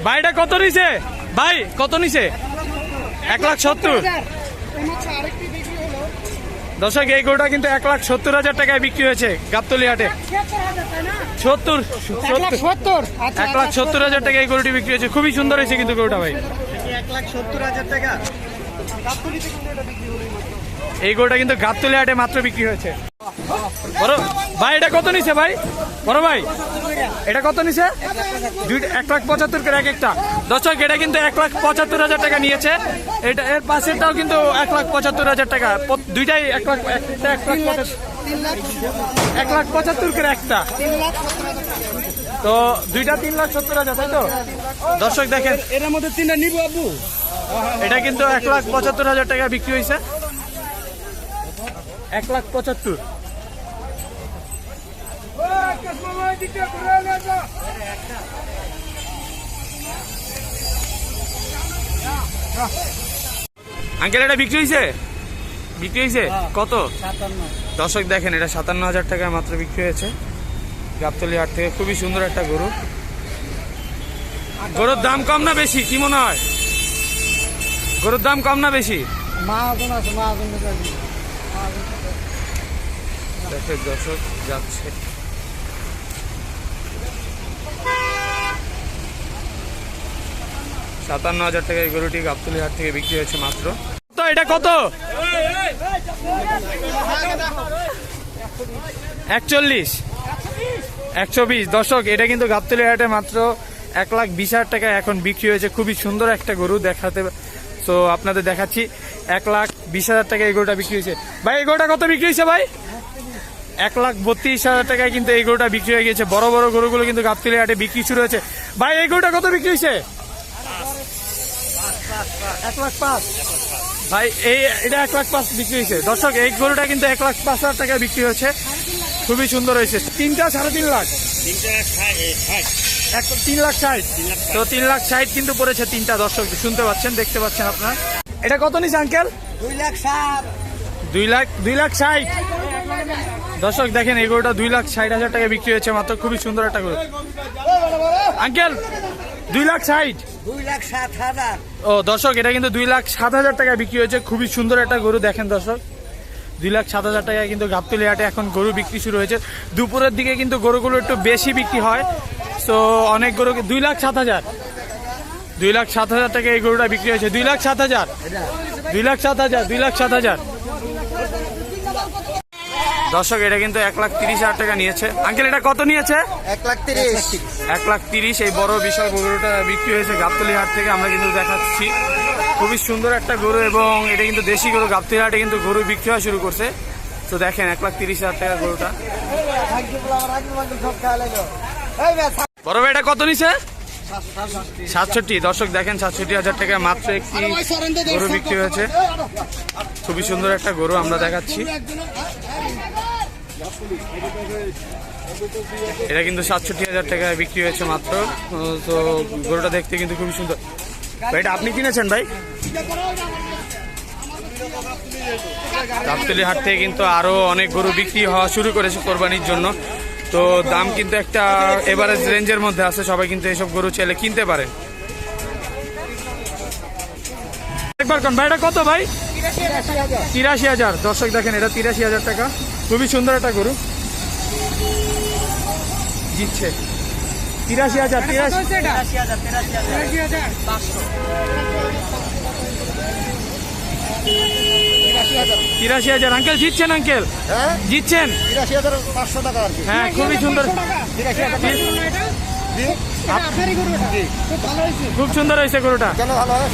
ভাইটা কত নিছে? ভাই কত নিছে? 1,70,000। দর্শক এই গরুটা কিন্তু 1,70,000 টাকায় বিক্রি হয়েছে গাবতলী হাটে। 1,70,000 টাকা এই গরুটি বিক্রি হয়েছে। খুবই সুন্দর হয়েছে কিন্তু গরুটা ভাই। 1,70,000 টাকা। এই গরুটা কিন্তু গাবতলী হাটে মাত্র বিক্রি হয়েছে। বড় ভাই এটা কত নিছে ভাই? বড় ভাই এটা কত নিছে? 1,75,000 করে এক একটা। দর্শক এটা কিন্তু 1,75,000 টাকা নিয়েছে। এটা এর পাশেরটাও কিন্তু 1,75,000 টাকা। দুইটাই 1,75,000 করে একটা। তো দুইটা 3,70,000 তাই তো? দর্শক দেখেন এর মধ্যে তিনটা নিব আবু। এটা কিন্তু 1,75,000 টাকা বিক্রি হয়েছে। 1,75,000। আঙ্কেল এটা বিক্রি হয়েছে? বিক্রি হয়েছে কত? 57। দর্শক দেখেন এটা 57,000 টাকায় মাত্র বিক্রি হয়েছে গাবতলী হাট থেকে। খুবই সুন্দর একটা গরু। গরুর দাম কম না বেশি কি মনে হয়? গরুর দাম কম না বেশি? মাহাজন আছে, মাহাজন দেখেন দর্শক যাচ্ছে। $57,000 টাকা এই গরুটি গাবতলী হাট থেকে বিক্রি হয়েছে মাত্র। তো এটা কত? 41, 120। দর্শক এটা কিন্তু গাবতলী হাটে মাত্র 1,20,000 টাকা এখন বিক্রি হয়েছে। খুবই সুন্দর একটা গরু দেখাতে, তো আপনাদের দেখাচ্ছি। 1,20,000 টাকা এই গরুটা বিক্রি হয়েছে। ভাই এই গরুটা কত বিক্রি হয়েছে ভাই? 1,32,000 টাকায় কিন্তু এই গরুটা বিক্রি হয়ে গেছে। বড় বড় গরুগুলো কিন্তু গাবতলী হাটে বিক্রি শুরু হয়েছে। ভাই এই গরুটা কত বিক্রি হয়েছে? 1,05,000। ভাই এটা 1,05,000 বিক্রি হয়েছে। দর্শক এই গরুটা কিন্তু 1,05,000 টাকায় বিক্রি হয়েছে। খুবই সুন্দর হয়েছে। তিনটা 3.5 লাখ, 3,60,000। তো 3,60,000 কিন্তু পড়েছে তিনটা। দর্শক শুনতে পাচ্ছেন, দেখতে পাচ্ছেন আপনার। এটা কত নিছে আঙ্কেল? 2,60,000। দর্শক দেখেন এই গরুটা 2,60,000 টাকা বিক্রি হয়েছে মাত্র। খুবই সুন্দর একটা গরু। আঙ্কেল 2,60,000। 2,07,000। ও দর্শক এটা কিন্তু 2,07,000 টাকা বিক্রি হয়েছে। খুবই সুন্দর একটা গরু। দেখেন দর্শক 2,07,000 টাকায় কিন্তু গাবতলী হাটে এখন গরু বিক্রি শুরু হয়েছে। দুপুরের দিকে কিন্তু গরুগুলো একটু বেশি বিক্রি হয়। তো অনেক গরু 2,07,000, 2,07,000 টাকা এই গরুটা বিক্রি হয়েছে। 2,07,000, 2,07,000, 2,07,000। দর্শক এটা কিন্তু 1,30,000 টাকা নিয়েছে। আঙ্কেল এটা কত নিয়েছে? 1,30,000। 1,30,000 এই বড় বিশাল গরুটা বিক্রি হয়েছে গাবতলী হাট থেকে। আমরা কিন্তু দেখাচ্ছি খুবই সুন্দর একটা গরু, এবং এটা কিন্তু দেশি গরু। গাবতলী হাটে কিন্তু গরু বিক্রি হওয়া শুরু করছে। তো দেখেন 1,30,000 টাকা গরুটা। বড় ভাই এটা কত নিছে? 67। দর্শক দেখেন 67,000 টাকা মাত্র একটি গরু বিক্রি হয়েছে। খুবই সুন্দর একটা গরু আমরা দেখাচ্ছি। এটা কিন্তু 67,000 টাকায় বিক্রি হয়েছে মাত্র। তো গরুটা দেখতে কিন্তু খুবই সুন্দর। ভাই এটা আপনি কিনেছেন ভাই? গাবতলী হাট থেকে কিন্তু আরো অনেক গরু বিক্রি হওয়া শুরু করেছে কোরবানির জন্য। তো দাম কিন্তু একটা এভারেজ রেঞ্জের মধ্যে আছে। সবাই কিন্তু এসব গরু চাইলে কিনতে পারেন। একবার কোন ভাই এটা কত ভাই? 83,000। দর্শক দেখেন এটা 83,000 টাকা। খুবই সুন্দর একটা গরু জিতছে। 83,000, 83,000। আঙ্কেল জিতছেন, আঙ্কেল জিতছেন 83,500 টাকা। হ্যাঁ খুবই সুন্দর, খুব সুন্দর হয়েছে গরুটা। কেন ভালো হয়?